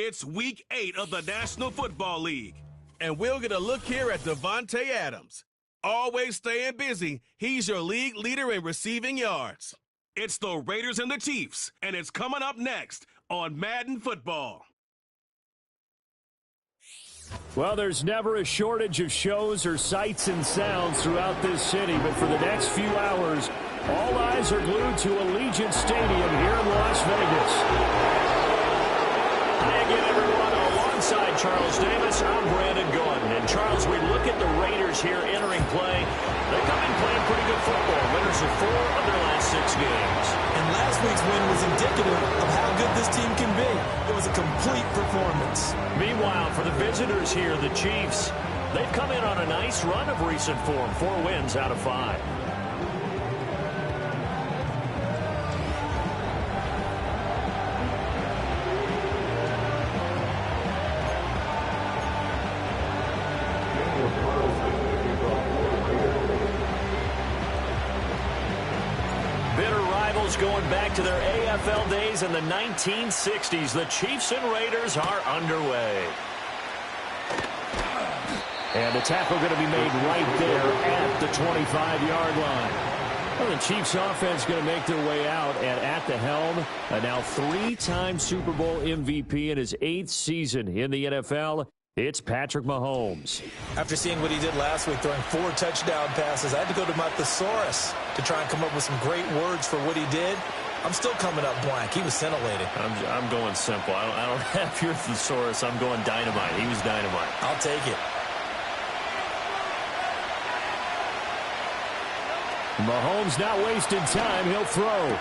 It's Week 8 of the National Football League, and we'll get a look here at Devontae Adams. Always staying busy, he's your league leader in receiving yards. It's the Raiders and the Chiefs, and it's coming up next on Madden Football. Well, there's never a shortage of shows or sights and sounds throughout this city, but for the next few hours, all eyes are glued to Allegiant Stadium here in Las Vegas. Hi again, everyone. Alongside Charles Davis, I'm Brandon Gordon. And Charles, we look at the Raiders here entering play. They come in playing pretty good football. Winners of 4 of their last 6 games. And last week's win was indicative of how good this team can be. It was a complete performance. Meanwhile, for the visitors here, the Chiefs, they've come in on a nice run of recent form. 4 wins out of 5. Going back to their AFL days in the 1960s, the Chiefs and Raiders are underway. And the tackle going to be made right there at the 25-yard line. Well, the Chiefs offense going to make their way out, and at the helm, a now 3-time Super Bowl MVP in his 8th season in the NFL. It's Patrick Mahomes. After seeing what he did last week, throwing 4 touchdown passes, I had to go to my thesaurus to try and come up with some great words for what he did. I'm still coming up blank. He was scintillating. I'm going simple. I don't have your thesaurus. I'm going dynamite. He was dynamite. I'll take it. Mahomes not wasting time. He'll throw.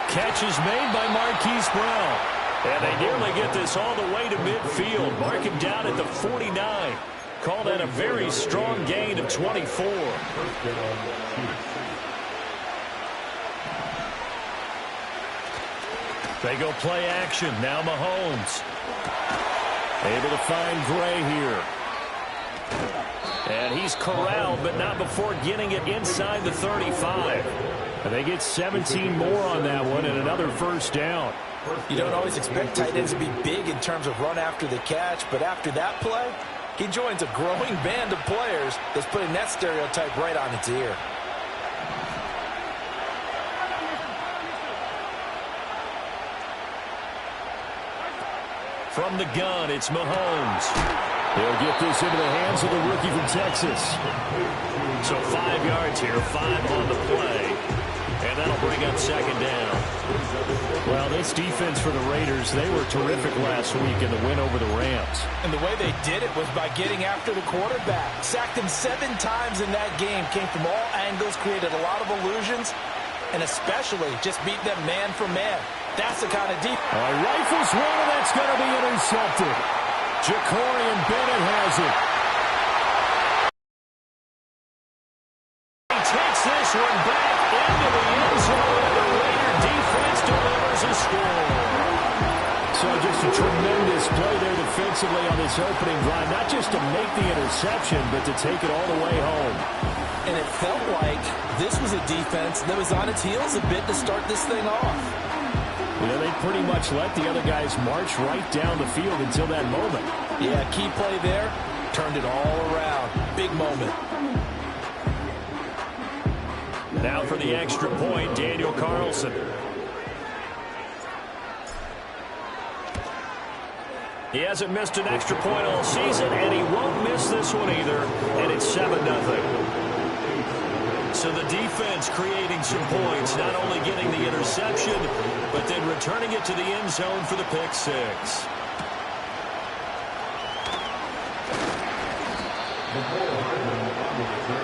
Catch is made by Marquise Brown. And they nearly get this all the way to midfield. Mark him down at the 49. Call that a very strong gain of 24. They go play action. Now Mahomes. Able to find Gray here. And he's corralled, but not before getting it inside the 35. And they get 17 more on that one and another first down. You don't always expect tight ends to be big in terms of run after the catch, but after that play, he joins a growing band of players that's putting that stereotype right on its ear. From the gun, it's Mahomes. He'll get this into the hands of the rookie from Texas. So 5 yards here, 5 on the play. And that'll bring up second down. Well, this defense for the Raiders, they were terrific last week in the win over the Rams. And the way they did it was by getting after the quarterback. Sacked him 7 times in that game. Came from all angles, created a lot of illusions, and especially just beat them man for man. That's the kind of deep. Rifles one, and that's going to be intercepted. Jacorian Bennett has it. He takes this one back into the end zone, and the Raider defense delivers a score. So just a tremendous play there defensively on this opening drive, not just to make the interception, but to take it all the way home. And it felt like this was a defense that was on its heels a bit to start this thing off. You know, they pretty much let the other guys march right down the field until that moment. Yeah, key play there, turned it all around. Big moment. Now for the extra point, Daniel Carlson. He hasn't missed an extra point all season, and he won't miss this one either, and it's 7-0. So the defense creating some points, not only getting the interception, but then returning it to the end zone for the pick six.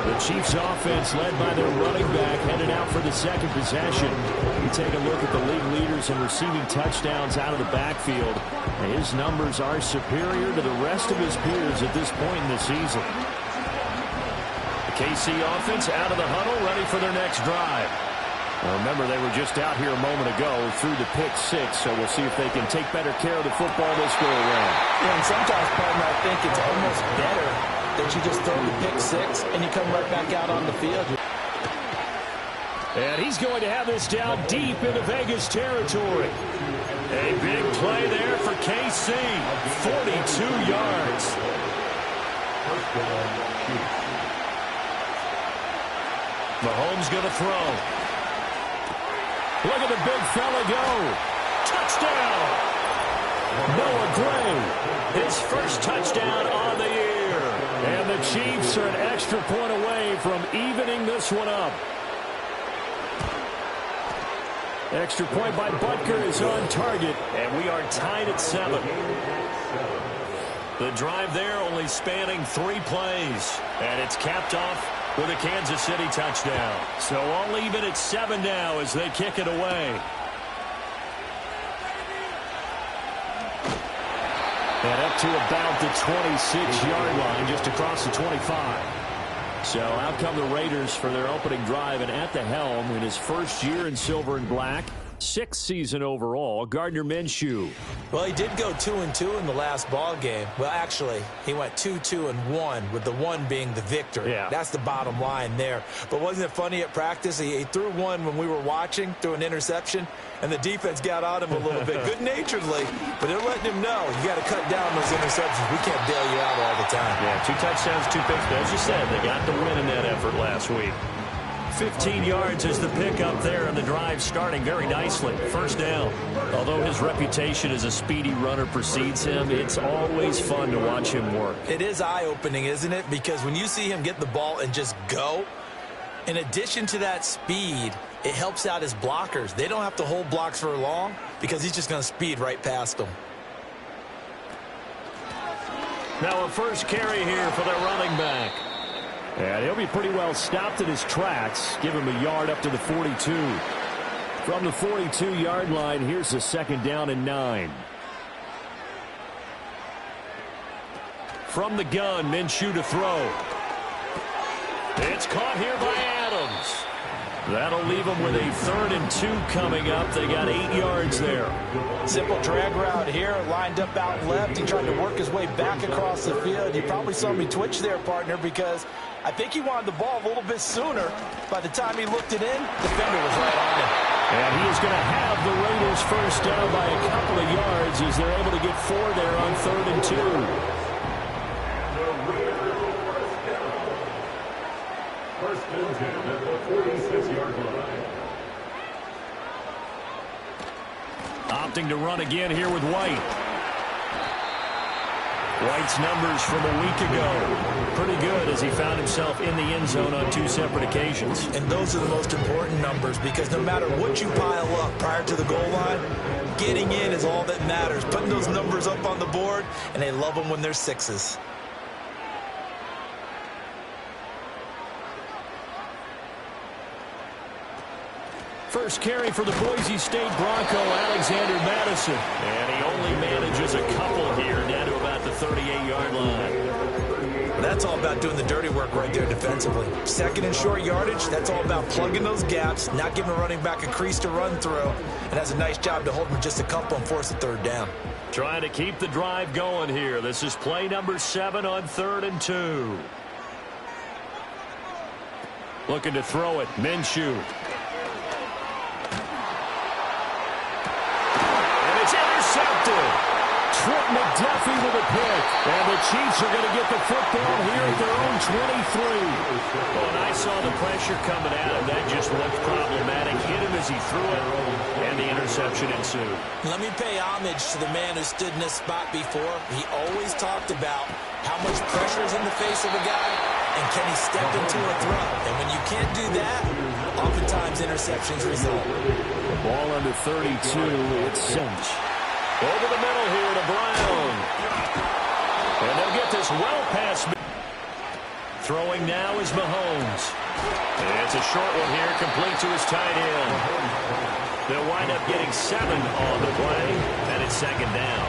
The Chiefs offense led by their running back headed out for the second possession. You take a look at the league leaders in receiving touchdowns out of the backfield. His numbers are superior to the rest of his peers at this point in the season. The KC offense out of the huddle, ready for their next drive. Now remember, they were just out here a moment ago through the pick six, so we'll see if they can take better care of the football this go around. Yeah, and sometimes, partner, I think it's almost better that you just throw the pick six and you come right back out on the field. And he's going to have this down deep into Vegas territory. A big play there for KC. 42 yards. Mahomes going to throw. Look at the big fella go. Touchdown. Noah Gray, his first touchdown on the year. And the Chiefs are an extra point away from evening this one up. Extra point by Butker is on target, and we are tied at 7. The drive there only spanning 3 plays, and it's capped off with a Kansas City touchdown. So all even at 7 now as they kick it away. And up to about the 26-yard line, just across the 25. So out come the Raiders for their opening drive, and at the helm in his first year in silver and black, 6th season overall, Gardner Minshew. Well, he did go 2-2 in the last ball game. Well, actually, he went 2-2-1, with the 1 being the victory. Yeah. That's the bottom line there. But wasn't it funny at practice? He threw one when we were watching, threw an interception, and the defense got on him a little bit, good-naturedly. But they're letting him know, you got to cut down those interceptions. We can't bail you out all the time. Yeah, 2 touchdowns, 2 picks. But as you said, they got the win in that effort last week. 15 yards is the pickup there, and the drive starting very nicely. First down. Although his reputation as a speedy runner precedes him, it's always fun to watch him work. It is eye-opening, isn't it? Because when you see him get the ball and just go, in addition to that speed, it helps out his blockers. They don't have to hold blocks for long because he's just going to speed right past them. Now a first carry here for the running back. And he'll be pretty well stopped in his tracks. Give him a yard up to the 42. From the 42-yard line, here's the 2nd down and 9. From the gun, Minshew to throw. It's caught here by Adams. That'll leave them with a 3rd and 2 coming up. They got 8 yards there. Simple drag route here, lined up out left. He tried to work his way back across the field. You probably saw me twitch there, partner, because I think he wanted the ball a little bit sooner. By the time he looked it in, the defender was right on him. And he is going to have the Raiders first down by a couple of yards as they're able to get 4 there on 3rd and 2. First and 10 at the 46-yard line. Opting to run again here with White. White's numbers from a week ago, pretty good as he found himself in the end zone on 2 separate occasions. And those are the most important numbers because no matter what you pile up prior to the goal line, getting in is all that matters. Putting those numbers up on the board, and they love them when they're 6s. First carry for the Boise State Bronco, Alexander Madison. And he only manages a couple here, down to about the 38-yard line. That's all about doing the dirty work right there defensively. 2nd and short yardage, that's all about plugging those gaps, not giving a running back a crease to run through, and has a nice job to hold him just a couple and force the 3rd down. Trying to keep the drive going here. This is play number 7 on 3rd and 2. Looking to throw it, Minshew. Trent McDuffie with a pick. And the Chiefs are going to get the football here at their own 23. Well, and I saw the pressure coming at him. That just looked problematic. Hit him as he threw it, and the interception ensued. Let me pay homage to the man who stood in this spot before. He always talked about how much pressure is in the face of a guy, and can he step into a throw. And when you can't do that, oftentimes interceptions result. The ball under 32. It's Cinch. Over the middle here to Brown. And they'll get this well past. Throwing now is Mahomes. It's a short one here, complete to his tight end. They'll wind up getting 7 on the play, and it's second down.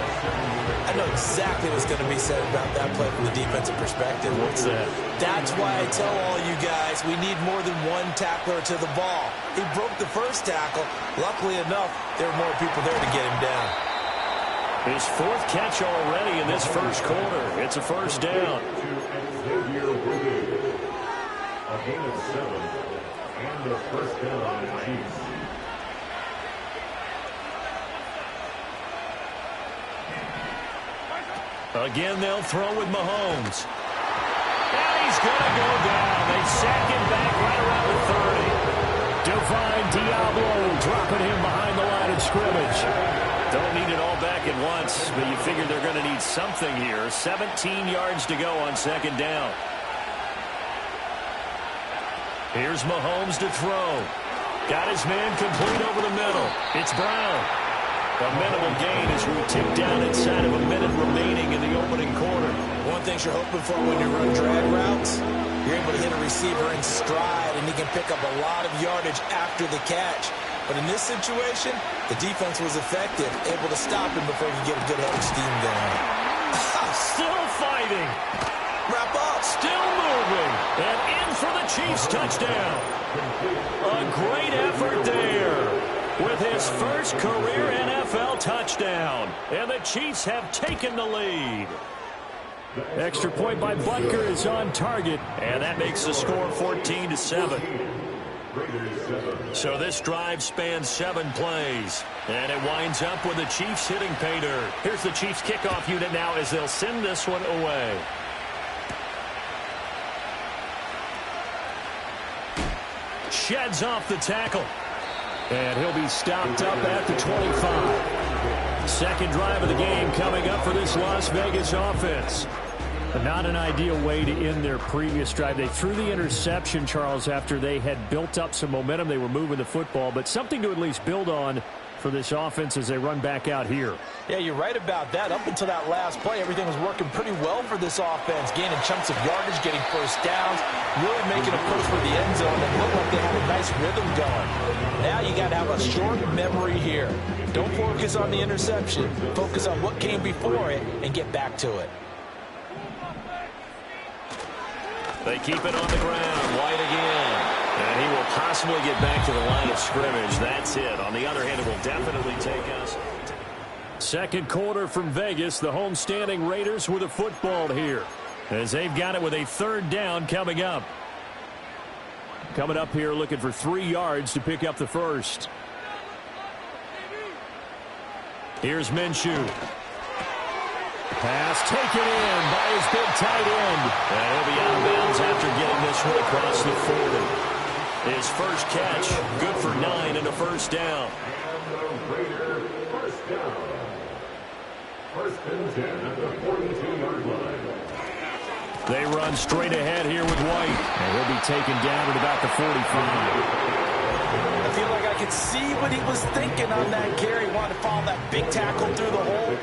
I know exactly what's going to be said about that play from the defensive perspective. What's that? That's why I tell all you guys we need more than one tackler to the ball. He broke the first tackle. Luckily enough, there were more people there to get him down. His 4th catch already in this first quarter. It's a first down. A gain of 7 and a first down on the Chiefs. Again, they'll throw with Mahomes. And he's going to go down. They sack him back right around the 30. Divine Diablo dropping him behind the line of scrimmage. Don't need it all back at once, but you figure they're going to need something here. 17 yards to go on second down. Here's Mahomes to throw. Got his man complete over the middle. It's Brown. A minimal gain as we tick down inside of a minute remaining in the opening quarter. One thing you're hoping for when you run drag routes, you're able to hit a receiver in stride, and he can pick up a lot of yardage after the catch. But in this situation, the defense was effective, able to stop him before he could get a good head of steam going. Still fighting. Wrap up. Still moving. And in for the Chiefs touchdown. A great effort there with his first career NFL touchdown. And the Chiefs have taken the lead. Extra point by Butker is on target. And that makes the score 14-7. So this drive spans 7 plays. And it winds up with the Chiefs hitting pay dirt. Here's the Chiefs kickoff unit now as they'll send this one away. Sheds off the tackle. And he'll be stopped up at the 25. Second drive of the game coming up for this Las Vegas offense. Not an ideal way to end their previous drive. They threw the interception, Charles, after they had built up some momentum. They were moving the football, but something to at least build on for this offense as they run back out here. Yeah, you're right about that. Up until that last play, everything was working pretty well for this offense, gaining chunks of yardage, getting first downs, really making a push for the end zone, and looked like they had a nice rhythm going. Now you got to have a short memory here. Don't focus on the interception. Focus on what came before it and get back to it. They keep it on the ground. White again. And he will possibly get back to the line of scrimmage. That's it. On the other hand, it will definitely take us. Second quarter from Vegas. The homestanding Raiders with a football here, as they've got it with a third down coming up. Coming up here looking for 3 yards to pick up the first. Here's Minshew. Pass taken in by his big tight end. And he'll be out of bounds after getting this one across the 40. His first catch, good for 9 and a first down. And the Raider first down. First and 10 at the 42-yard line. They run straight ahead here with White. And he'll be taken down at about the 45. I feel like I could see what he was thinking on that carry. Wanted to follow that big tackle through the hole.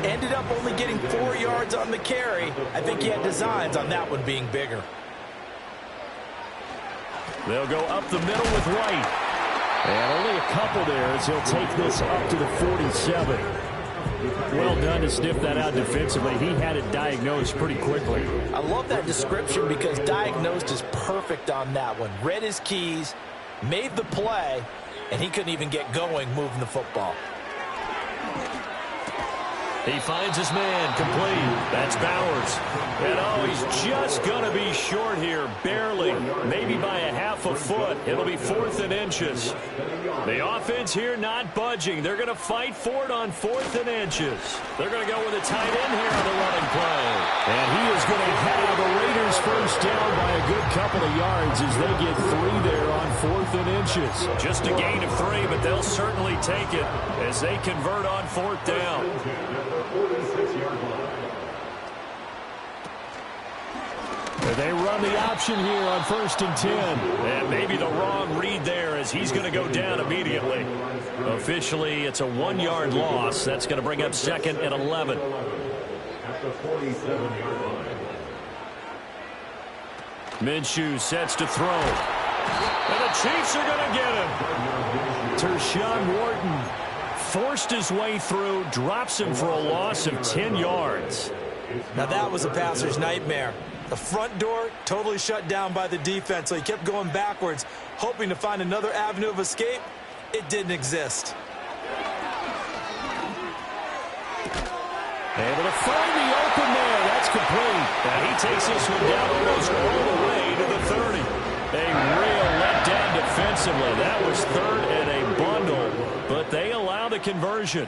Ended up only getting 4 yards on the carry. I think he had designs on that one being bigger. They'll go up the middle with White. And only a couple there as he'll take this up to the 47. Well done to sniff that out defensively. He had it diagnosed pretty quickly. I love that description because diagnosed is perfect on that one. Read his keys, made the play, and he couldn't even get going moving the football. He finds his man, complete. That's Bowers. And oh, he's just going to be short here, barely, maybe by a half a foot. It'll be 4th and inches. The offense here not budging. They're going to fight for it on 4th and inches. They're going to go with a tight end here on the running play. And he is going to have the Raiders first down by a good couple of yards as they get 3 there on 4th and inches. Just a gain of 3, but they'll certainly take it as they convert on 4th down. They run the option here on 1st and 10. And maybe the wrong read there as he's going to go down immediately. Officially, it's a 1-yard loss. That's going to bring up 2nd and 11. At the 47-yard line. Minshew sets to throw. And the Chiefs are going to get him. Tershawn Wharton forced his way through, drops him for a loss of 10 yards. Now that was a passer's nightmare. The front door totally shut down by the defense, so he kept going backwards, hoping to find another avenue of escape. It didn't exist. Able to find the open man. That's complete. And he takes this one down almost all the way to the 30. A real letdown defensively. That was 3rd and a bundle, but they allow the conversion.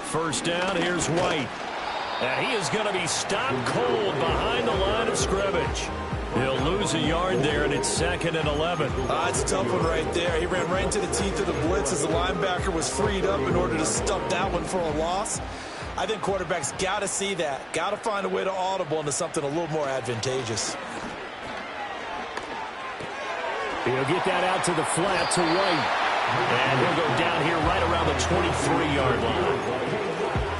First down, here's White. And he is going to be stopped cold behind the line of scrimmage. He'll lose a yard there, and it's 2nd and 11. It's a tough one right there. He ran right into the teeth of the blitz as the linebacker was freed up in order to stuff that one for a loss. I think quarterbacks got to see that. Got to find a way to audible into something a little more advantageous. He'll get that out to the flat to White. And he'll go down here right around the 23-yard line.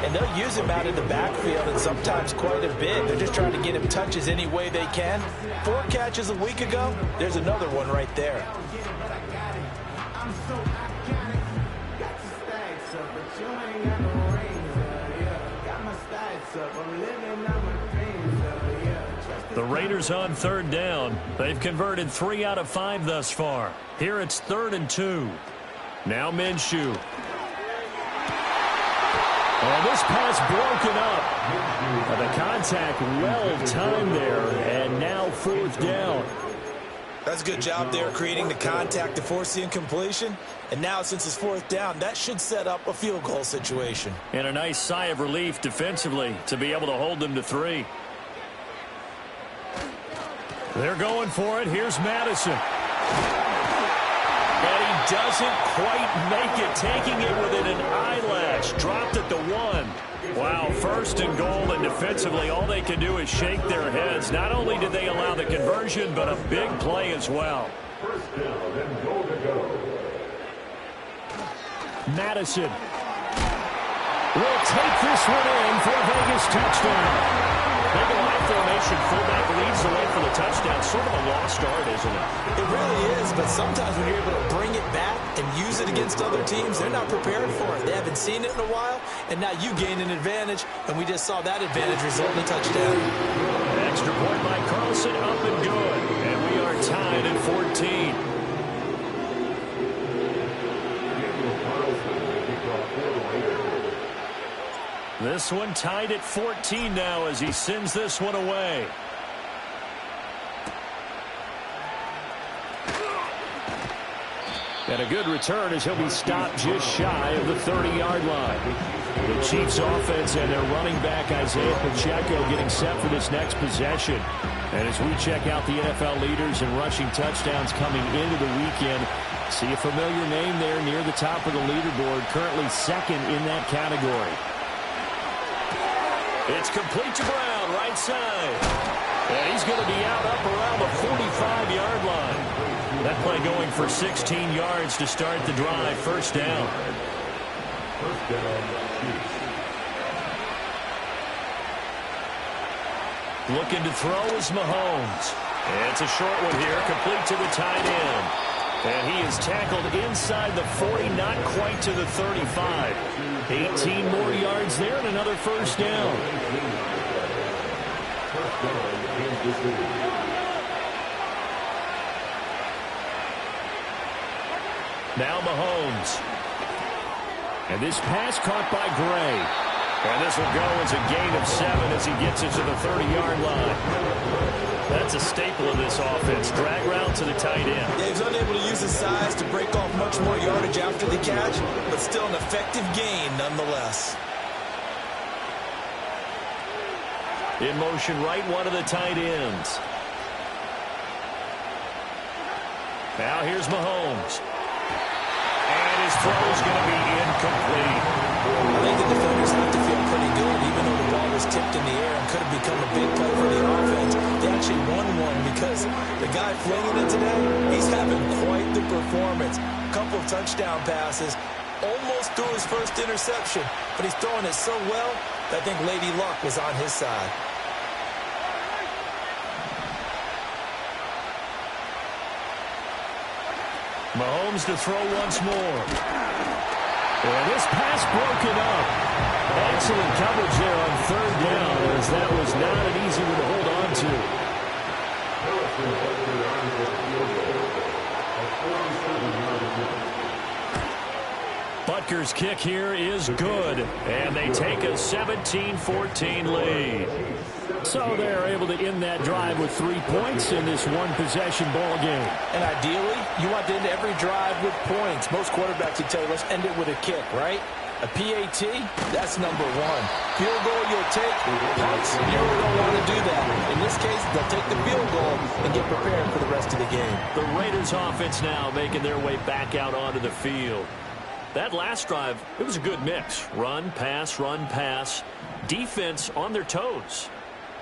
And they'll use him out in the backfield, and sometimes quite a bit. They're just trying to get him touches any way they can. 4 catches a week ago. There's another one right there. The Raiders on 3rd down. They've converted 3 out of 5 thus far. Here it's 3rd and 2. Now Minshew. And this pass broken up. And the contact well timed there, and now 4th down. That's a good job there creating the contact to force the incompletion. And now since it's 4th down, that should set up a field goal situation. And a nice sigh of relief defensively to be able to hold them to 3. They're going for it. Here's Madison. And he doesn't quite make it, taking it within an eyelash. Dropped at the 1. Wow, 1st and goal, and defensively all they can do is shake their heads. Not only did they allow the conversion, but a big play as well. First down and goal to go. Madison will take this one in for a Vegas touchdown. Maybe a high formation fullback leads the way for the touchdown. Sort of a lost art, isn't it? It really is, but sometimes when you're able to bring it back and use it against other teams, they're not prepared for it. They haven't seen it in a while, and now you gain an advantage, and we just saw that advantage result in a touchdown. Extra point by Carlson, up and good. And we are tied at 14. This one tied at 14 now as he sends this one away. And a good return as he'll be stopped just shy of the 30-yard line. The Chiefs offense and their running back Isaiah Pacheco getting set for this next possession. And as we check out the NFL leaders in rushing touchdowns coming into the weekend, see a familiar name there near the top of the leaderboard, currently 2nd in that category. It's complete to Brown, right side. And he's going to be out up around the 45-yard line. That play going for 16 yards to start the drive. First down. First down, Chiefs. Looking to throw is Mahomes. And it's a short one here, complete to the tight end. And he is tackled inside the 40, not quite to the 35. 18 more yards there and another first down. Now Mahomes. And this pass caught by Gray. And this will go as a gain of 7 as he gets it to the 30-yard line. That's a staple of this offense. Drag route to the tight end. Yeah, he's unable to use his size to break off much more yardage after the catch, but still an effective gain nonetheless. In motion right, one of the tight ends. Now here's Mahomes. And his throw is going to be incomplete. I think the defenders have to feel pretty good, even though the ball was tipped in the air and could have become a big play for the offense. They actually won one because the guy flinging it today, he's having quite the performance. A couple of touchdown passes, almost threw his first interception, but he's throwing it so well that I think Lady Luck was on his side. Mahomes to throw once more. And this pass broken up. Excellent coverage there on third down, as that was not an easy one to hold on to. Butker's kick here is good, and they take a 17-14 lead. So they're able to end that drive with 3 points in this one-possession ball game. And ideally, you want to end every drive with points. Most quarterbacks would tell you, let's end it with a kick, right? A PAT, that's number 1. Field goal you'll take. Punts, you really don't want to do that. In this case, they'll take the field goal and get prepared for the rest of the game. The Raiders offense now making their way back out onto the field. That last drive, it was a good mix. Run, pass, defense on their toes.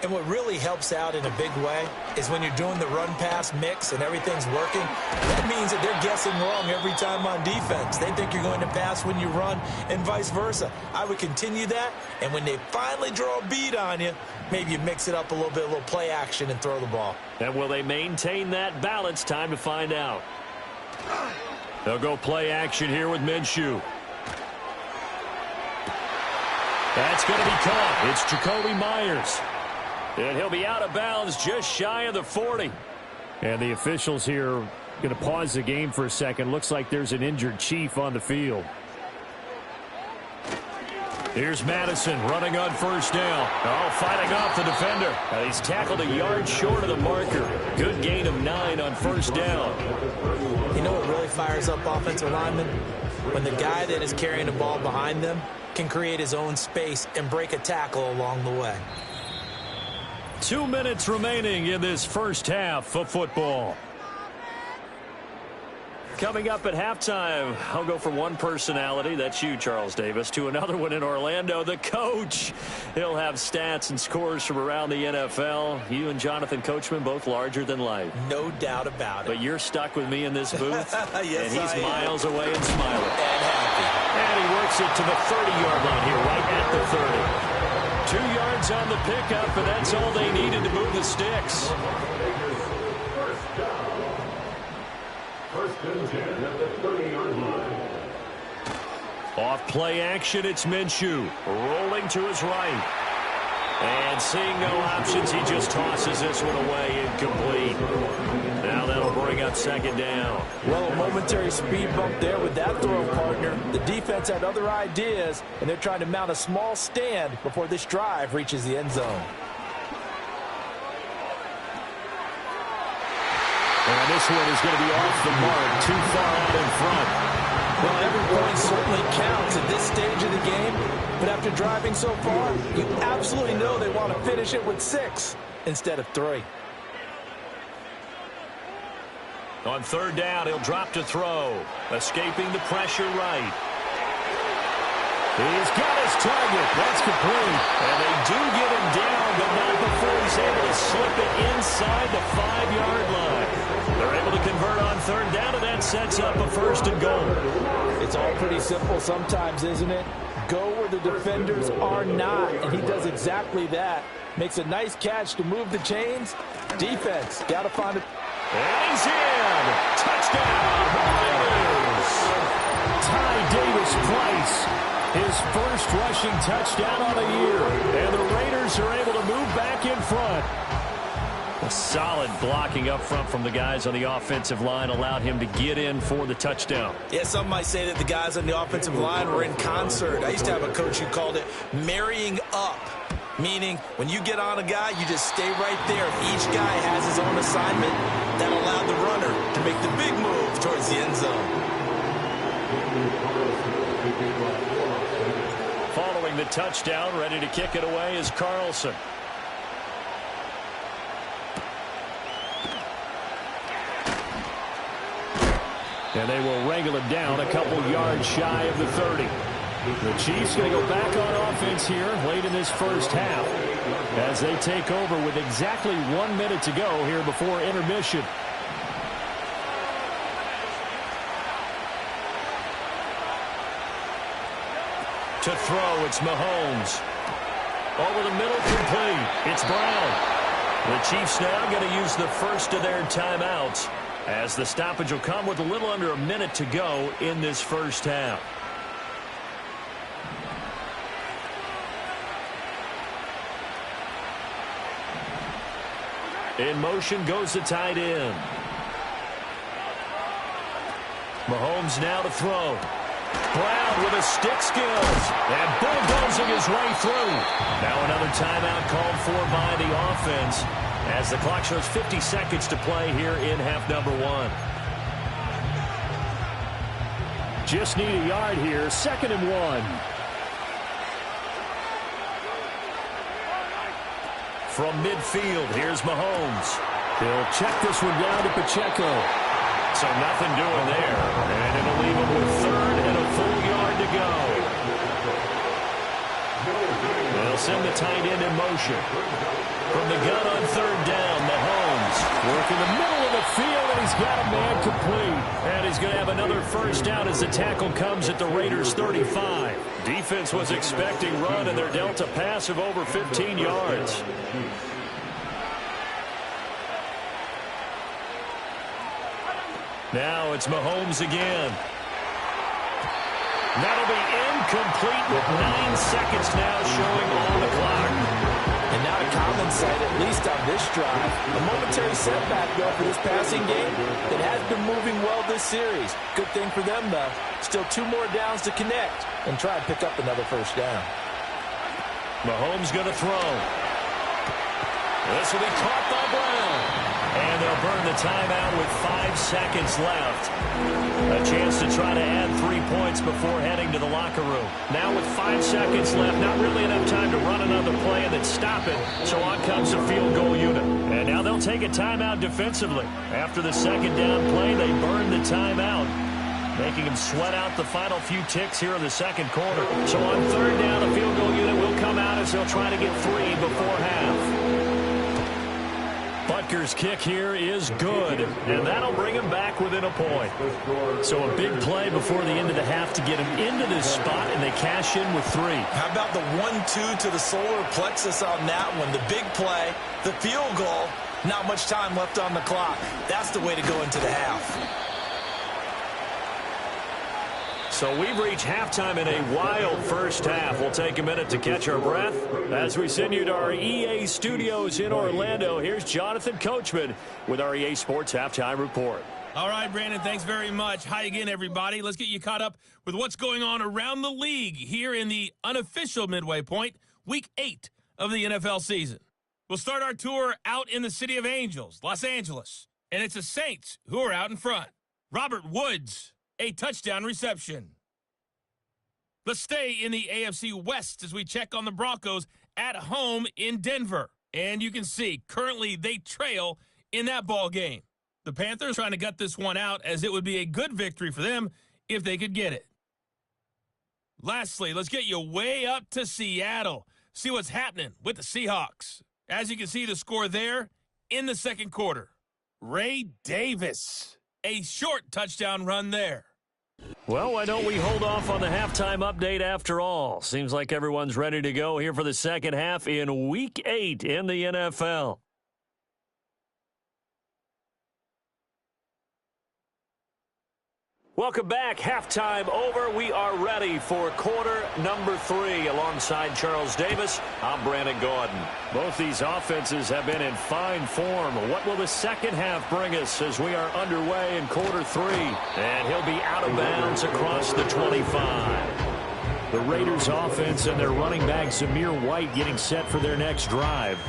And what really helps out in a big way is when you're doing the run-pass mix and everything's working, that means that they're guessing wrong every time on defense. They think you're going to pass when you run and vice versa. I would continue that, and when they finally draw a bead on you, maybe you mix it up a little play action and throw the ball. And will they maintain that balance? Time to find out. They'll go play action here with Minshew. That's going to be caught. It's Jacoby Myers. And he'll be out of bounds just shy of the 40. And the officials here going to pause the game for a second. Looks like there's an injured Chief on the field. Here's Madison running on first down. Oh, fighting off the defender. He's tackled a yard short of the marker. Good gain of 9 on first down. You know what really fires up offensive linemen? When the guy that is carrying the ball behind them can create his own space and break a tackle along the way. 2 minutes remaining in this first half of football. Coming up at halftime, I'll go from one personality, that's you, Charles Davis, to another one in Orlando, the coach. He'll have stats and scores from around the NFL. You and Jonathan Coachman, both larger than life. No doubt about it. But you're stuck with me in this booth, yes, and he's miles away and smiling. And happy. And he works it to the 30-yard line here, right at the 30. 2 yards on the pickup, and that's all they needed to move the sticks. First and 10 at the 30-yard line. Off play action, it's Minshew. Rolling to his right. And seeing no options, he just tosses this one away, incomplete. Now that'll bring up second down. Well, a momentary speed bump there with that throw, partner. The defense had other ideas, and they're trying to mount a small stand before this drive reaches the end zone. And this one is going to be off the mark, too far out in front. Well, every point certainly counts at this stage of the game, but after driving so far, you absolutely know they want to finish it with 6 instead of 3. On third down, he'll drop to throw. Escaping the pressure right. He's got his target. That's complete. And they do get him down, but not before he's able to slip it inside the 5-yard line. They're able to convert on third down, and that sets up a first and goal. It's all pretty simple sometimes, isn't it? Go where the defenders are not, and he does exactly that. Makes a nice catch to move the chains. Defense, got to find it. And he's in. Touchdown, Raiders. Ty Davis-Price, his first rushing touchdown on the year. And the Raiders are able to move back in front. A solid blocking up front from the guys on the offensive line allowed him to get in for the touchdown. Yeah, some might say that the guys on the offensive line were in concert. I used to have a coach who called it marrying up, meaning when you get on a guy, you just stay right there. Each guy has his own assignment. That allowed the runner to make the big move towards the end zone. Following the touchdown, ready to kick it away is Carlson. And they will wrangle it down a couple yards shy of the 30. The Chiefs going to go back on offense here late in this first half as they take over with exactly 1 minute to go here before intermission. To throw, it's Mahomes. Over the middle, complete. It's Brown. The Chiefs now going to use the first of their timeouts as the stoppage will come with a little under a minute to go in this first half. In motion goes the tight end. Mahomes now to throw. Brown with his stick skills and bulldozing his way through. Now another timeout called for by the offense as the clock shows 50 seconds to play here in half number 1. Just need a yard here, 2nd and 1. From midfield, here's Mahomes. He'll check this one down to Pacheco. So nothing doing there. And it'll leave him with 3rd and a full yard to go. They'll send the tight end in motion. From the gun on 3rd down, Mahomes working the middle of the field, and he's got a man complete. And he's going to have another first down as the tackle comes at the Raiders' 35. Defense was expecting run, and they're dealt a pass of over 15 yards. Now it's Mahomes again. That'll be incomplete with 9 seconds now showing on the clock. And not a common sight, at least on this drive. A momentary setback, though, for this passing game that has been moving well this series. Good thing for them, though. Still 2 more downs to connect and try and pick up another first down. Mahomes going to throw. This will be caught by Brown. And they'll burn the timeout with 5 seconds left. A chance to try to add 3 points before heading to the locker room. Now with 5 seconds left, not really enough time to run another play and then stop it. So on comes the field goal unit. And now they'll take a timeout defensively. After the 2nd down play, they burn the timeout, making them sweat out the final few ticks here in the 2nd quarter. So on 3rd down, the field goal unit will come out as they'll try to get 3 before half. Butker's kick here is good, and that'll bring him back within a point. So a big play before the end of the half to get him into this spot, and they cash in with 3. How about the 1-2 to the solar plexus on that one? The big play, the field goal, not much time left on the clock. That's the way to go into the half. So we've reached halftime in a wild first half. We'll take a minute to catch our breath as we send you to our EA studios in Orlando. Here's Jonathan Coachman with our EA Sports Halftime Report. All right, Brandon, thanks very much. Hi again, everybody. Let's get you caught up with what's going on around the league here in the unofficial midway point, Week 8 of the NFL season. We'll start our tour out in the City of Angels, Los Angeles, and it's the Saints who are out in front. Robert Woods, a touchdown reception. Let's stay in the AFC West as we check on the Broncos at home in Denver. And you can see, currently they trail in that ball game. The Panthers trying to gut this one out as it would be a good victory for them if they could get it. Lastly, let's get you way up to Seattle. See what's happening with the Seahawks. As you can see, the score there in the 2nd quarter. Ray Davis, a short touchdown run there. Well, why don't we hold off on the halftime update after all? Seems like everyone's ready to go here for the 2nd half in Week 8 in the NFL. Welcome back. Halftime over. We are ready for quarter number 3. Alongside Charles Davis, I'm Brandon Gordon. Both these offenses have been in fine form. What will the second half bring us as we are underway in quarter 3? And he'll be out of bounds across the 25. The Raiders offense and their running back Zamir White getting set for their next drive.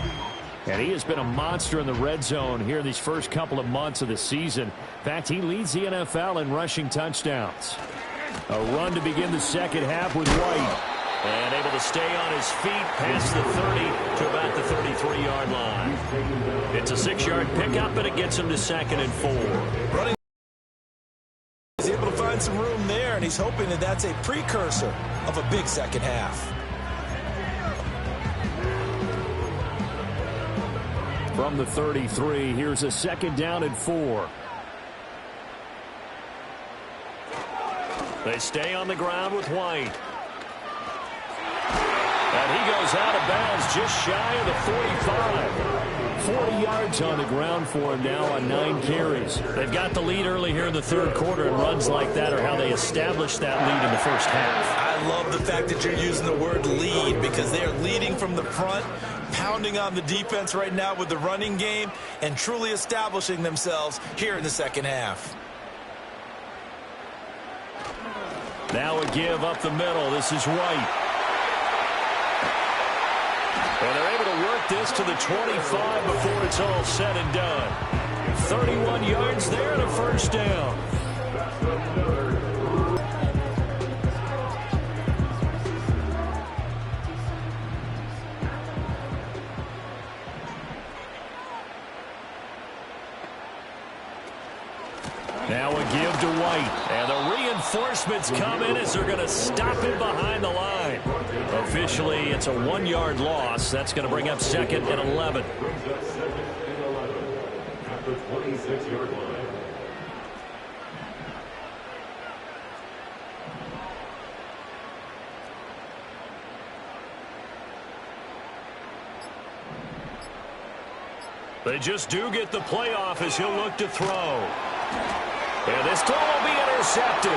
And he has been a monster in the red zone here in these first couple of months of the season. In fact, he leads the NFL in rushing touchdowns. A run to begin the second half with White. And able to stay on his feet past the 30 to about the 33-yard line. It's a 6-yard pickup, and it gets him to 2nd and 4. Running. He's able to find some room there, and he's hoping that that's a precursor of a big second half. From the 33, here's a 2nd down and 4. They stay on the ground with White. And he goes out of bounds just shy of the 45. 40 yards on the ground for him now on 9 carries. They've got the lead early here in the third quarter, and runs like that are how they establish that lead in the first half. I love the fact that you're using the word lead, because they are leading from the front, pounding on the defense right now with the running game, and truly establishing themselves here in the second half. Now a give up the middle. This is White. And they're able to work this to the 25 before it's all said and done. 31 yards there and a first down. Now a give to White. And the reinforcements come in as they're going to stop him behind the line. Officially, it's a 1-yard loss. That's going to bring up 2nd and 11. Brings up 2nd and 11 at the 26-yard line. They just do get the playoff as he'll look to throw. And this throw will be intercepted.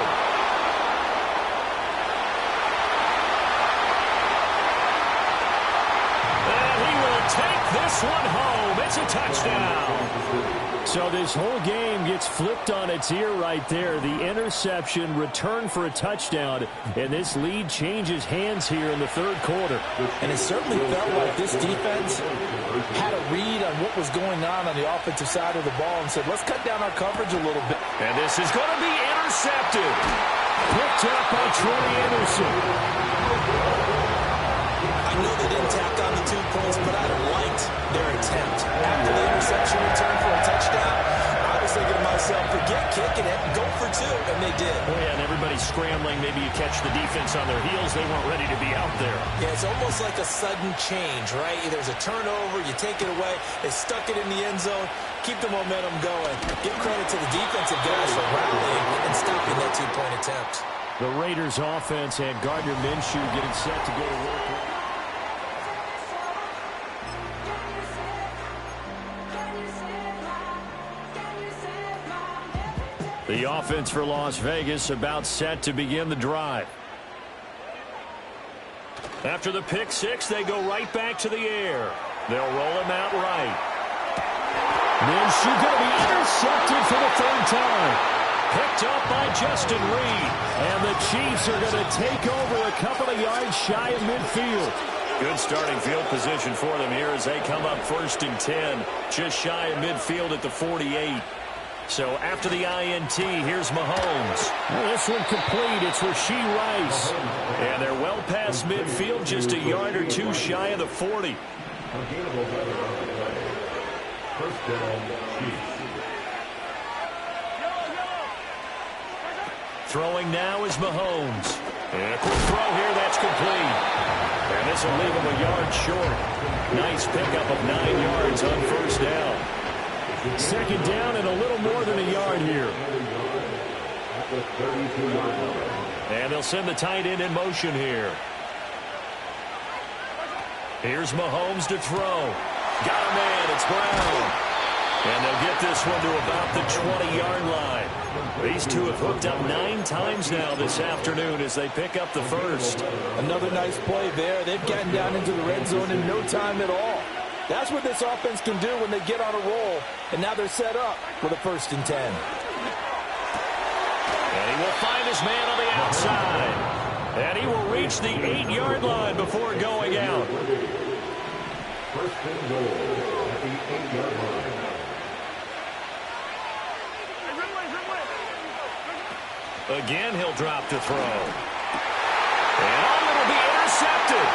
Take this one home. It's a touchdown. So this whole game gets flipped on its ear right there. The interception, return for a touchdown, and this lead changes hands here in the third quarter. And it certainly felt like this defense had a read on what was going on the offensive side of the ball and said, let's cut down our coverage a little bit. And this is going to be intercepted. Picked up by Troy Anderson. I know they didn't tack on the 2 points, but I liked their attempt. After the interception return for a touchdown, I was thinking to myself, forget kicking it, go for 2, and they did. Oh, yeah, and everybody's scrambling. Maybe you catch the defense on their heels. They weren't ready to be out there. Yeah, it's almost like a sudden change, right? There's a turnover, you take it away, they stuck it in the end zone, keep the momentum going. Give credit to the defensive guys for rallying and stopping that 2-point attempt. The Raiders offense had Gardner Minshew getting set to go to work. The offense for Las Vegas about set to begin the drive. After the pick six, they go right back to the air. They'll roll him out right. Minshew going to be intercepted for the third time. Picked up by Justin Reed. And the Chiefs are going to take over a couple of yards shy of midfield. Good starting field position for them here as they come up 1st and 10. Just shy of midfield at the 48. So after the INT, here's Mahomes. Well, this one complete. It's Rashee Rice. And they're well past midfield, just a yard or 2 shy of the 40. First down, Chiefs. Throwing now is Mahomes. And a quick throw here, that's complete. And this will leave him a yard short. Nice pickup of 9 yards on first down. Second down and a little more than a yard here. And they'll send the tight end in motion here. Here's Mahomes to throw. Got a man. It's Brown. And they'll get this one to about the 20-yard line. These two have hooked up 9 times now this afternoon as they pick up the first. Another nice play there. They've gotten down into the red zone in no time at all. That's what this offense can do when they get on a roll. And now they're set up for the 1st and 10. And he will find his man on the outside. And he will reach the 8-yard line before going out. 1st and goal at the 8-yard line. Again, he'll drop to throw. And it'll be intercepted.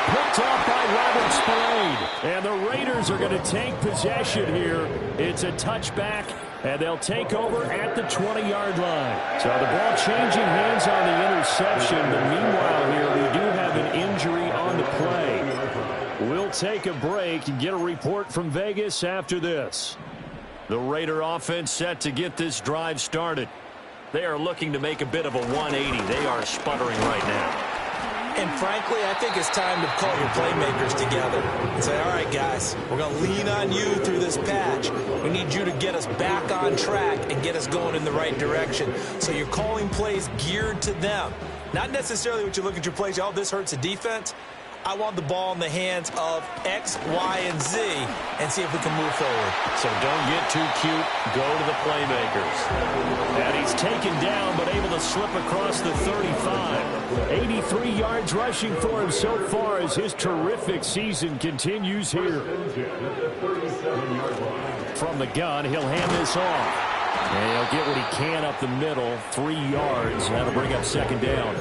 Picked off by Robert Spillane. And the Raiders are going to take possession here. It's a touchback, and they'll take over at the 20-yard line. So the ball changing hands on the interception. But meanwhile here, we do have an injury on the play. We'll take a break and get a report from Vegas after this. The Raider offense set to get this drive started. They are looking to make a bit of a 180. They are sputtering right now. And frankly, I think it's time to call your playmakers together and say, all right, guys, we're going to lean on you through this patch. We need you to get us back on track and get us going in the right direction. So you're calling plays geared to them. Not necessarily what you look at your plays, oh, this hurts the defense. I want the ball in the hands of X, Y, and Z and see if we can move forward. So don't get too cute. Go to the playmakers. And he's taken down but able to slip across the 35. 83 yards rushing for him so far as his terrific season continues here. From the gun, he'll hand this off. And he'll get what he can up the middle, 3 yards. That'll bring up 2nd down.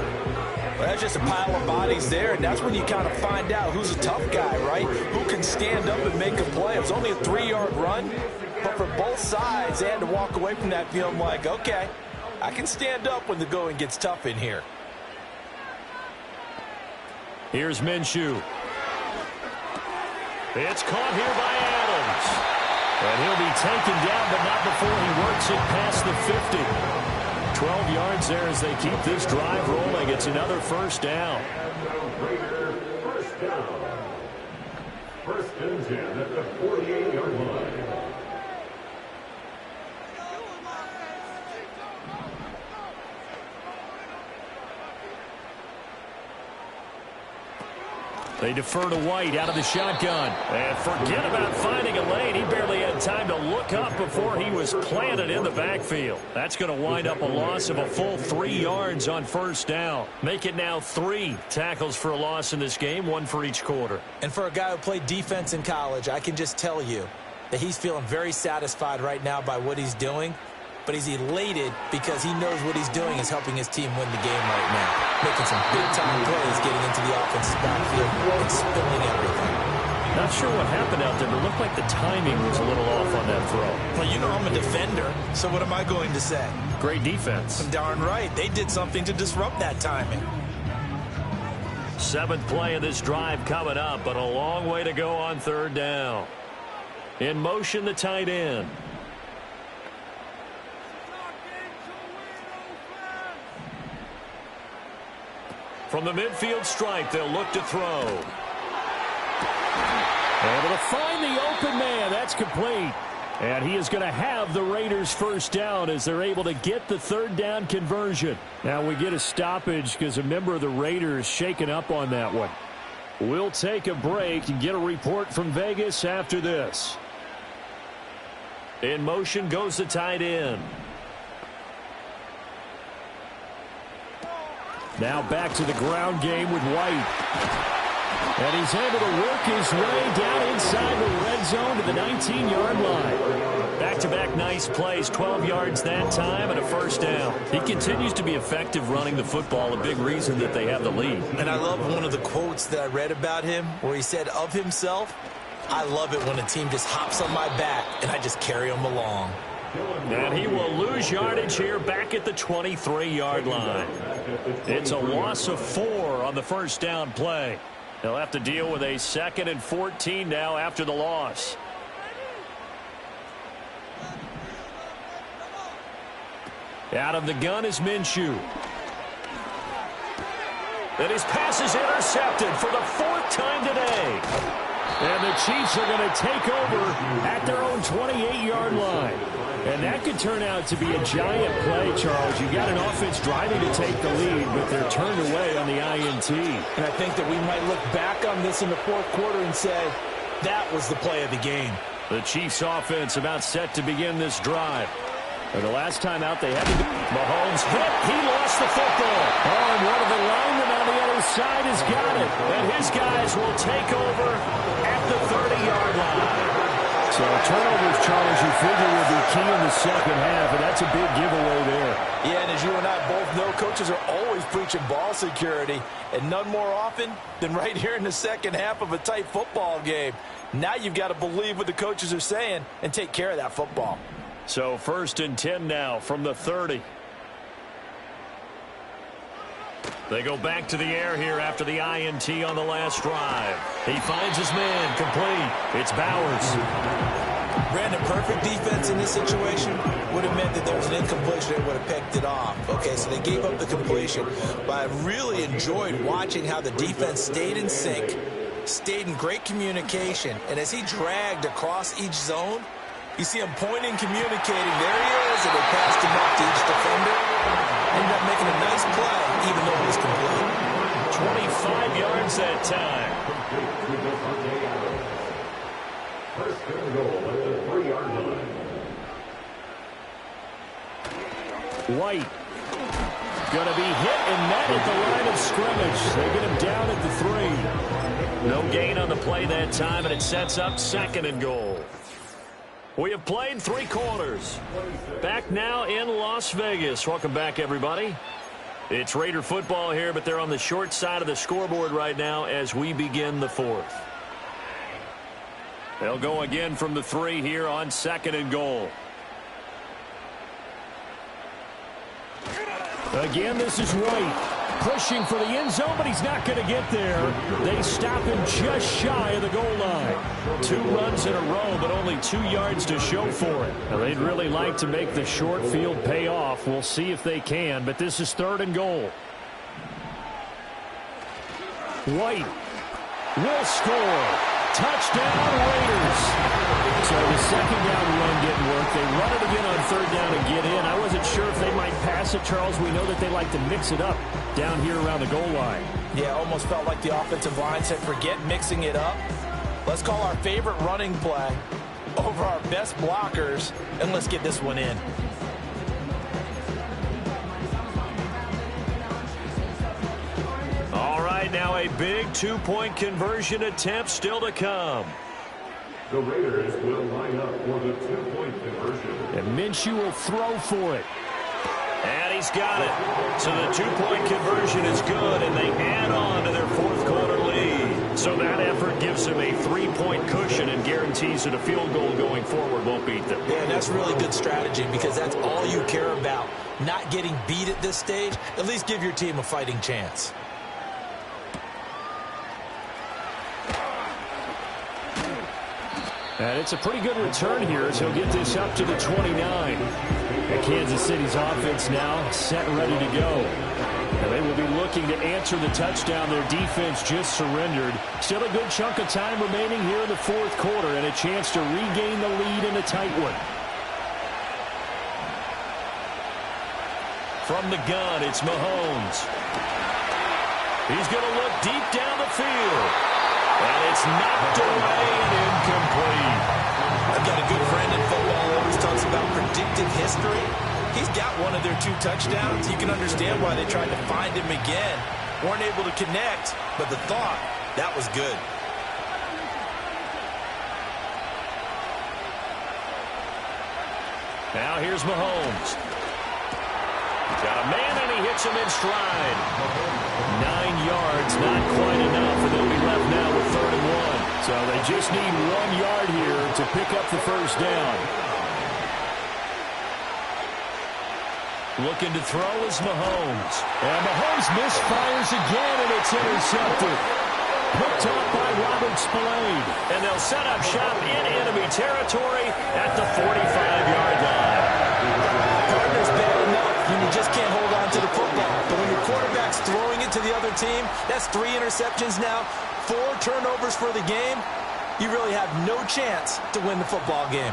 Well, that's just a pile of bodies there, and that's when you kind of find out who's a tough guy, right? Who can stand up and make a play. It was only a 3-yard run, but for both sides, they had to walk away from that feeling like, okay, I can stand up when the going gets tough in here. Here's Minshew. It's caught here by Adams. And he'll be taken down, but not before he works it past the 50. 12 yards there as they keep this drive rolling. It's another 1st down. Raider 1st down. 1st and 10 at the 48-yard line. They defer to White out of the shotgun. And forget about finding a lane. He barely had time to look up before he was planted in the backfield. That's going to wind up a loss of a full 3 yards on 1st down. Make it now 3 tackles for a loss in this game, 1 for each quarter. And for a guy who played defense in college, I can just tell you that he's feeling very satisfied right now by what he's doing. But he's elated because he knows what he's doing is helping his team win the game right now. Making some big-time plays, getting into the offense's backfield and spilling everything. Not sure what happened out there, but it looked like the timing was a little off on that throw. Well, you know I'm a defender, so what am I going to say? Great defense. Darn right. They did something to disrupt that timing. 7th play of this drive coming up, but a long way to go on 3rd down. In motion, the tight end. From the midfield stripe, they'll look to throw. Able to find the open man. That's complete. And he is going to have the Raiders' 1st down as they're able to get the 3rd down conversion. Now we get a stoppage because a member of the Raiders shaken up on that one. We'll take a break and get a report from Vegas after this. In motion goes the tight end. Now back to the ground game with White. And he's able to work his way down inside the red zone to the 19-yard line. Back-to-back nice plays, 12 yards that time and a 1st down. He continues to be effective running the football, a big reason that they have the lead. And I love one of the quotes that I read about him where he said of himself, I love it when a team just hops on my back and I just carry them along. And he will lose yardage here back at the 23-yard line. It's a loss of 4 on the 1st down play. They'll have to deal with a 2nd and 14 now after the loss. Out of the gun is Minshew. And his pass is intercepted for the 4th time today. And the Chiefs are going to take over at their own 28-yard line. And that could turn out to be a giant play, Charles. You got an offense driving to take the lead, but they're turned away on the INT. And I think that we might look back on this in the fourth quarter and say, that was the play of the game. The Chiefs offense about set to begin this drive. And the last time out they had to do. Mahomes hit. He lost the football. Oh, and one of the linemen on the other side has got it. And his guys will take over at the 30-yard line. So turnovers, Charles, you figure will be key in the second half, and that's a big giveaway there. Yeah, and as you and I both know, coaches are always preaching ball security, and none more often than right here in the second half of a tight football game. Now you've got to believe what the coaches are saying and take care of that football. So 1st and 10 now from the 30. They go back to the air here after the INT on the last drive. He finds his man complete. It's Bowers. Brandon, perfect defense in this situation would have meant that there was an incompletion that would have picked it off. Okay, so they gave up the completion. But I really enjoyed watching how the defense stayed in sync, stayed in great communication, and as he dragged across each zone, you see him pointing, communicating. There he is, and they passed him up to each defender. Ended up making a nice play, even though it was complete. 25 yards that time. First and goal at the 3-yard line. White going to be hit and met at the line of scrimmage. They get him down at the 3. No gain on the play that time, and it sets up 2nd and goal. We have played 3 quarters. Back now in Las Vegas. Welcome back, everybody. It's Raider football here, but they're on the short side of the scoreboard right now as we begin the 4th. They'll go again from the 3 here on 2nd and goal. Again, this is White. Pushing for the end zone, but he's not going to get there. They stop him just shy of the goal line. 2 runs in a row, but only 2 yards to show for it. Now, they'd really like to make the short field pay off. We'll see if they can, but this is 3rd and goal. White will score. Touchdown, Raiders. So the 2nd down run didn't work. They run it again on 3rd down and get in. I wasn't sure if they might pass it, Charles. We know that they like to mix it up down here around the goal line. Yeah, almost felt like the offensive line said, forget mixing it up. Let's call our favorite running play over our best blockers, and let's get this one in. All right, now a big 2-point conversion attempt still to come. The Raiders will line up for the 2-point conversion. And Minshew will throw for it. And he's got it. So the 2-point conversion is good, and they add on to their 4th quarter lead. So that effort gives them a 3-point cushion and guarantees that a field goal going forward won't beat them. Yeah, that's really good strategy because that's all you care about. Not getting beat at this stage. At least give your team a fighting chance. And it's a pretty good return here as he'll get this up to the 29. And Kansas City's offense now set and ready to go. And they will be looking to answer the touchdown. Their defense just surrendered. Still a good chunk of time remaining here in the 4th quarter and a chance to regain the lead in a tight one. From the gun, it's Mahomes. He's going to look deep down the field. And it's knocked away and incomplete. I've got a good friend in football who always talks about predictive history. He's got one of their 2 touchdowns. You can understand why they tried to find him again. Weren't able to connect, but the thought, that was good. Now here's Mahomes. Got a man, and he hits him in stride. 9 yards, not quite enough, and they'll be left now with 3rd and 1. So they just need 1 yard here to pick up the 1st down. Looking to throw is Mahomes. And Mahomes misfires again, and it's intercepted. Picked up by Robert Spillane. And they'll set up shop in enemy territory at the 45-yard line. Partner's bad enough when you just can't hold on to the football. But when your quarterback's throwing it to the other team, that's 3 interceptions now, 4 turnovers for the game. you really have no chance to win the football game.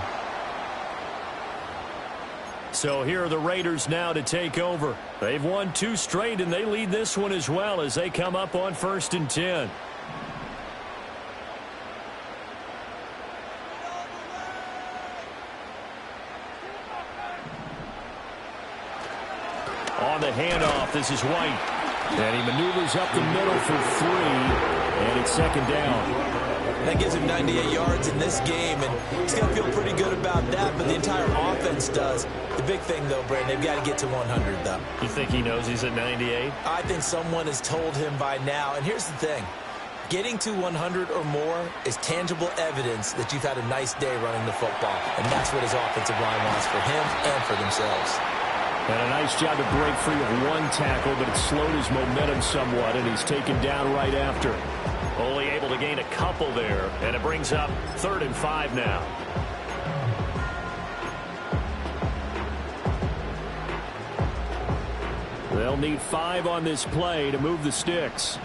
So here are the Raiders now to take over. They've won 2 straight, and they lead this one as well as they come up on 1st and 10. On the handoff, this is White. And he maneuvers up the middle for 3, and it's 2nd down. That gives him 98 yards in this game, and he's going to feel pretty good about that, but the entire offense does. The big thing, though, Brandon, they've got to get to 100, though. You think he knows he's at 98? I think someone has told him by now, and here's the thing. Getting to 100 or more is tangible evidence that you've had a nice day running the football, and that's what his offensive line wants for him and for themselves. And a nice job to break free of 1 tackle, but it slowed his momentum somewhat, and he's taken down right after. Only able to gain a couple there, and it brings up 3rd and 5 now. They'll need 5 on this play to move the sticks.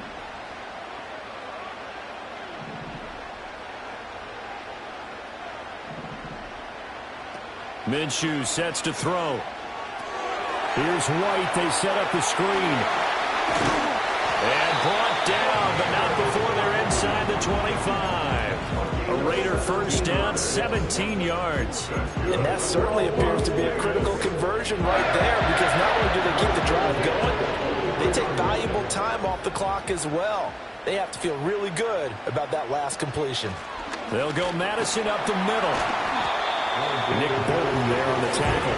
Minshew sets to throw. Here's White. They set up the screen. And brought down, but not before they're inside the 25. A Raider first down, 17 yards. And that certainly appears to be a critical conversion right there, because not only do they keep the drive going, they take valuable time off the clock as well. They have to feel really good about that last completion. They'll go Madison up the middle. Nick Bolton there on the tackle.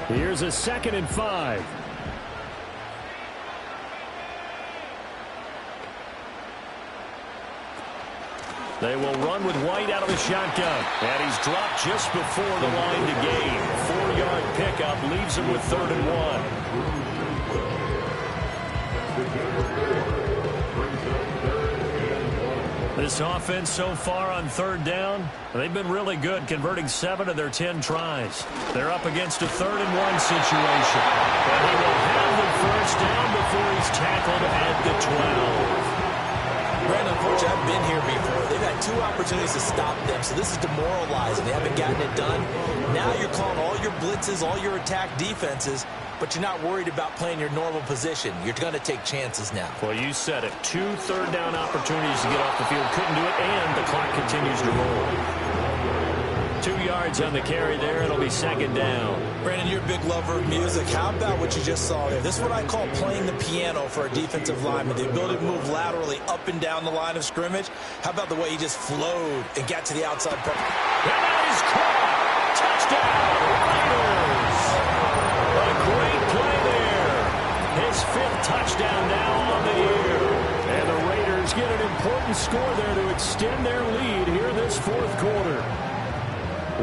Here's a 2nd and 5. They will run with White out of the shotgun. And he's dropped just before the line to gain. 4-yard pickup leaves him with 3rd and 1. This offense so far on 3rd down, they've been really good, converting 7 of their 10 tries. They're up against a 3rd and 1 situation. And he will have the first down before he's tackled at the 12. Brandon, Coach, I've been here before. They've had 2 opportunities to stop them, so this is demoralizing. They haven't gotten it done. Now you're calling all your blitzes, all your attack defenses, but you're not worried about playing your normal position. You're going to take chances now. Well, you said it. 2 third-down opportunities to get off the field. Couldn't do it, and the clock continues to roll. 2 yards on the carry there. It'll be 2nd down. Brandon, you're a big lover of music. How about what you just saw there? This is what I call playing the piano for a defensive lineman. The ability to move laterally up and down the line of scrimmage. How about the way he just flowed and got to the outside part? And that is caught. Touchdown, Raiders. A great play there. His 5th touchdown now on the year. And the Raiders get an important score there to extend their lead here this 4th quarter.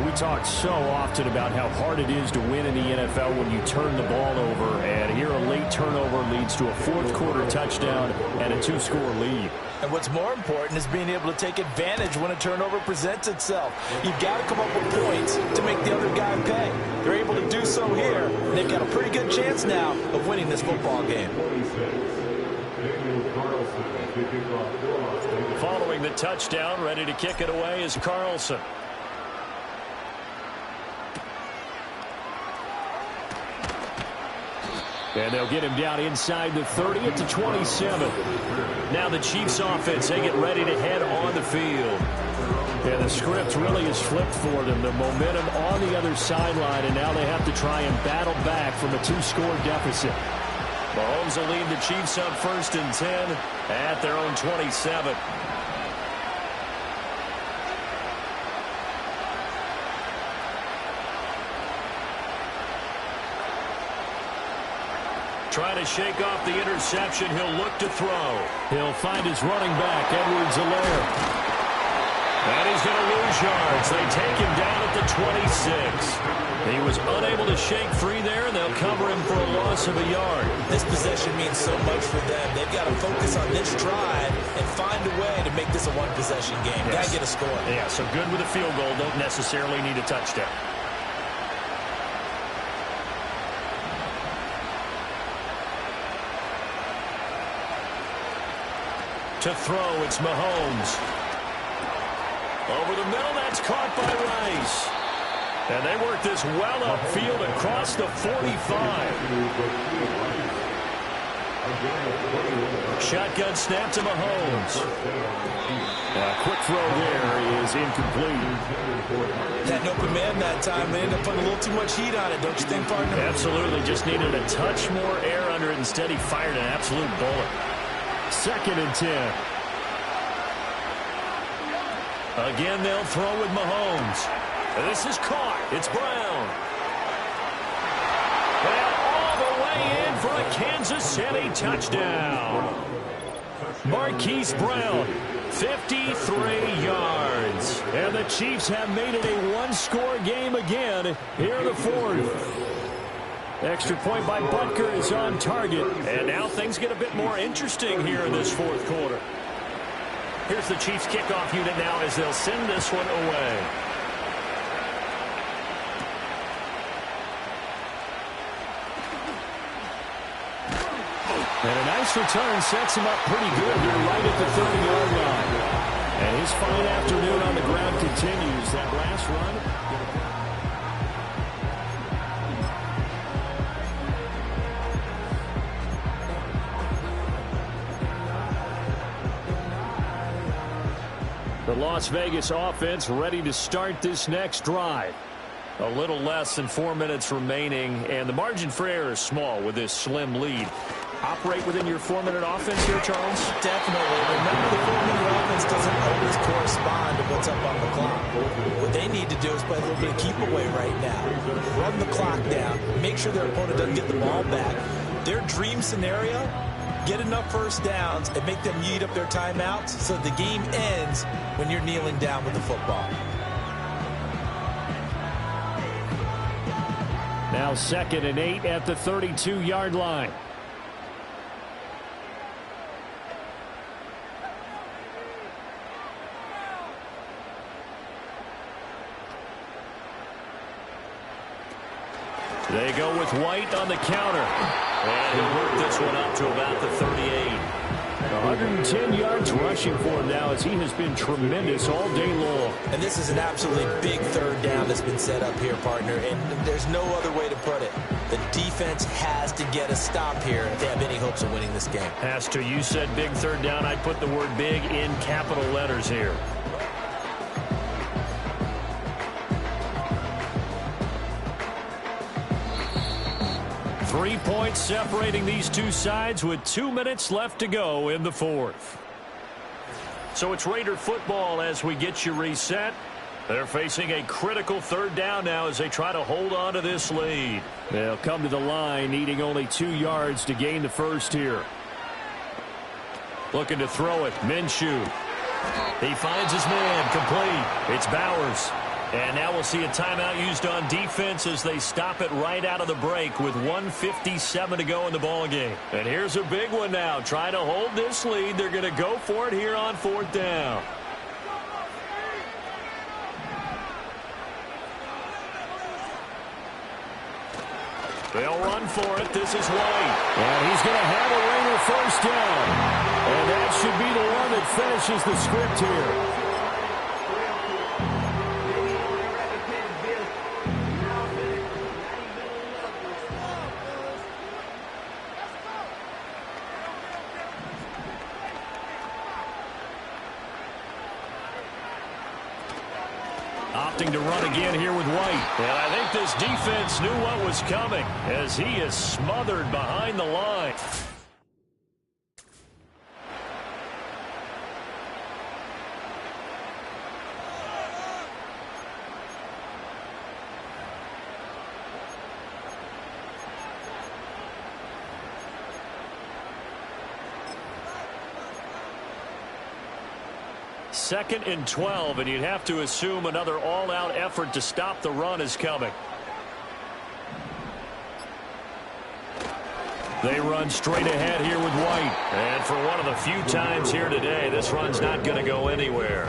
We talk so often about how hard it is to win in the NFL when you turn the ball over, and here a late turnover leads to a 4th quarter touchdown and a 2-score lead. And what's more important is being able to take advantage when a turnover presents itself. You've got to come up with points to make the other guy pay. They're able to do so here, and they've got a pretty good chance now of winning this football game. Following the touchdown, ready to kick it away is Carlson. And they'll get him down inside the 30 at the 27. Now the Chiefs offense, they get ready to head on the field. And the script really is flipped for them. The momentum on the other sideline, and now they have to try and battle back from a 2-score deficit. Mahomes will lead the Chiefs up 1st and 10 at their own 27. Trying to shake off the interception. He'll look to throw. He'll find his running back, Edwards-Helaire. And he's going to lose yards. They take him down at the 26. He was unable to shake free there, and they'll cover him for a loss of a yard. This possession means so much for them. They've got to focus on this drive and find a way to make this a one-possession game. Yes. Got to get a score. Yeah, so good with a field goal. Don't necessarily need a touchdown. To throw, it's Mahomes. Over the middle, that's caught by Rice. And they work this well upfield across the 45. Shotgun snap to Mahomes. Quick throw there is incomplete. Had an open man that time. They ended up putting a little too much heat on it, don't you think, partner? Absolutely. Just needed a touch more air under it. Instead, he fired an absolute bullet. 2nd and 10. Again, they'll throw with Mahomes. This is caught. It's Brown. And all the way in for a Kansas City touchdown. Marquise Brown, 53 yards. And the Chiefs have made it a one-score game again here in the 4th. Extra point by Butker is on target. And now things get a bit more interesting here in this 4th quarter. Here's the Chiefs kickoff unit now as they'll send this one away. And a nice return sets him up pretty good here right at the 30-yard line. And his fine afternoon on the ground continues. That last run. The Las Vegas offense ready to start this next drive. A little less than 4 minutes remaining, and the margin for error is small with this slim lead. Operate within your 4-minute offense here, Charles? Definitely. Remember, the 4-minute offense doesn't always correspond to what's up on the clock. What they need to do is play a little bit of keep away right now. Run the clock down. Make sure their opponent doesn't get the ball back. Their dream scenario, get enough first downs and make them eat up their timeouts so the game ends when you're kneeling down with the football. Now 2nd and 8 at the 32-yard line. They go with White on the counter. And he'll work this one up to about the 38. 110 yards rushing for him now as he has been tremendous all day long. And this is an absolutely big 3rd down that's been set up here, partner. And there's no other way to put it. The defense has to get a stop here if they have any hopes of winning this game. Has to. You said big 3rd down. I'd put the word big in capital letters here. Three points separating these two sides with 2 minutes left to go in the 4th. So it's Raider football as we get you reset. They're facing a critical 3rd down now as they try to hold on to this lead. They'll come to the line needing only 2 yards to gain the first here. Looking to throw it. Minshew. He finds his man. Complete. It's Bowers. And now we'll see a timeout used on defense as they stop it right out of the break with 1:57 to go in the ball game. And here's a big one now. Trying to hold this lead. They're going to go for it here on 4th down. They'll run for it. This is White. And he's going to have a Raider first down. And that should be the one that finishes the script here. Opting to run again here with White. And I think this defense knew what was coming as he is smothered behind the line. 2nd and 12, and you'd have to assume another all-out effort to stop the run is coming. They run straight ahead here with White. And for one of the few times here today, this run's not going to go anywhere.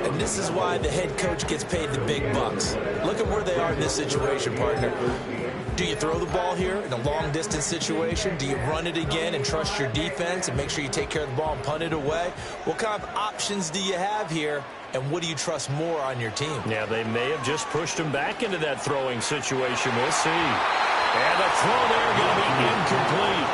And this is why the head coach gets paid the big bucks. Look at where they are in this situation, partner. Do you throw the ball here in a long-distance situation? Do you run it again and trust your defense and make sure you take care of the ball and punt it away? What kind of options do you have here, and what do you trust more on your team? Yeah, they may have just pushed him back into that throwing situation. We'll see. And the throw there going to be incomplete.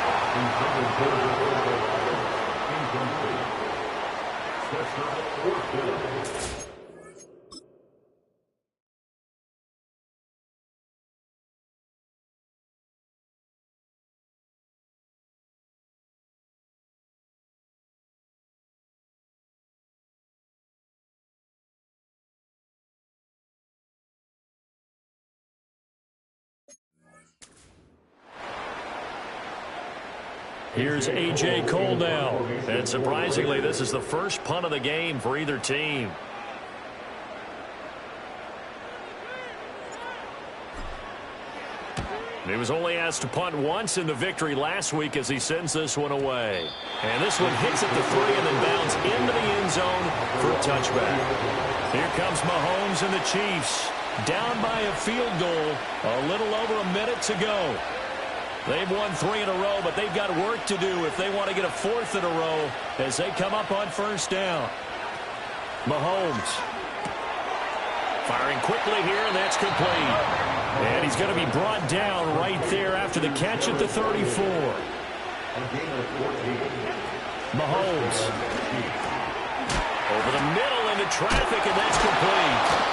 Here's A.J. Cole now. And surprisingly, this is the first punt of the game for either team. He was only asked to punt once in the victory last week as he sends this one away. And this one hits at the 3 and then bounds into the end zone for a touchback. Here comes Mahomes and the Chiefs. Down by a field goal, a little over a minute to go. They've won 3 in a row, but they've got work to do if they want to get a 4th in a row as they come up on first down. Mahomes firing quickly here, and that's complete. And he's going to be brought down right there after the catch at the 34. Mahomes over the middle into traffic, and that's complete.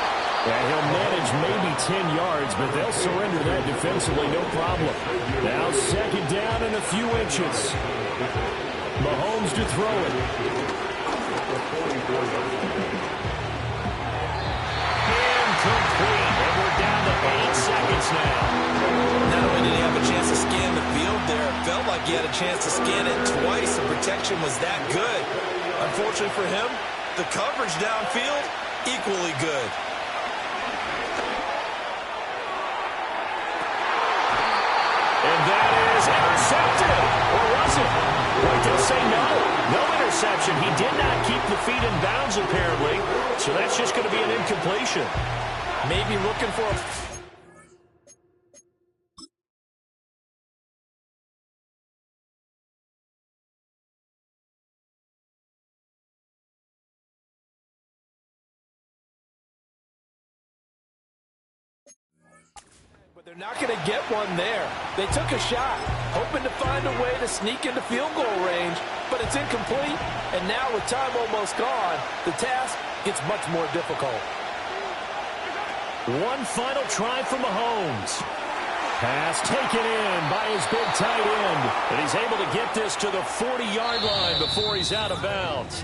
And he'll manage maybe 10 yards, but they'll surrender that defensively, no problem. Now 2nd down and a few inches. Mahomes to throw it. Incomplete. And we're down to 8 seconds now. Not only did he have a chance to scan the field there, it felt like he had a chance to scan it twice. The protection was that good. Unfortunately for him, the coverage downfield, equally good. And that is intercepted. Or was it? Wait, they'll say no. No interception. He did not keep the feet in bounds, apparently. So that's just going to be an incompletion. Maybe looking for a... They're not going to get one there. They took a shot, hoping to find a way to sneak into field goal range, but it's incomplete. And now with time almost gone, the task gets much more difficult. One final try for Mahomes. Pass taken in by his big tight end. And he's able to get this to the 40-yard line before he's out of bounds.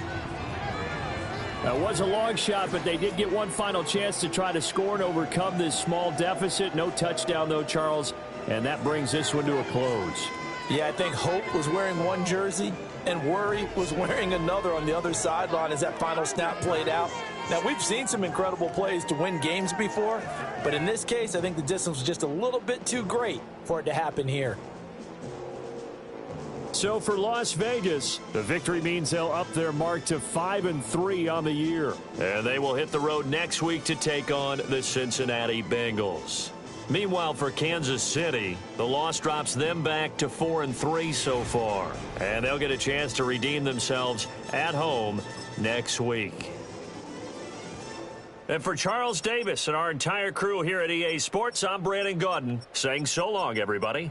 That was a long shot, but they did get one final chance to try to score and overcome this small deficit. No touchdown, though, Charles, and that brings this one to a close. Yeah, I think Hope was wearing one jersey and Worry was wearing another on the other sideline as that final snap played out. Now, we've seen some incredible plays to win games before, but in this case, I think the distance was just a little bit too great for it to happen here. So for Las Vegas, the victory means they'll up their mark to 5-3 on the year. And they will hit the road next week to take on the Cincinnati Bengals. Meanwhile, for Kansas City, the loss drops them back to 4-3 so far. And they'll get a chance to redeem themselves at home next week. And for Charles Davis and our entire crew here at EA Sports, I'm Brandon Gaudin saying so long, everybody.